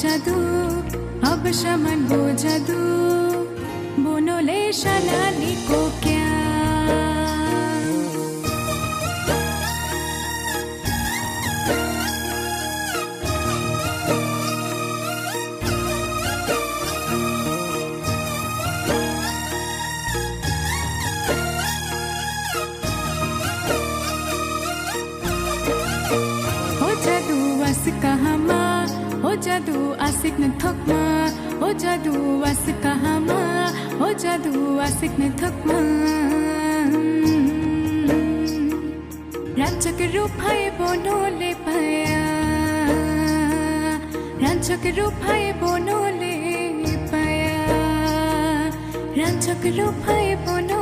जादू अब शमन हो जादू बोनोले शलाली को क्या हो जादू आसिक न थकमा हो जादू आसिक कहामा हो जादू आसिक न थकमा रांचक रूप है बोनोले पाया रांचक रूप है बोनोले पाया रांचक रूप है बोनो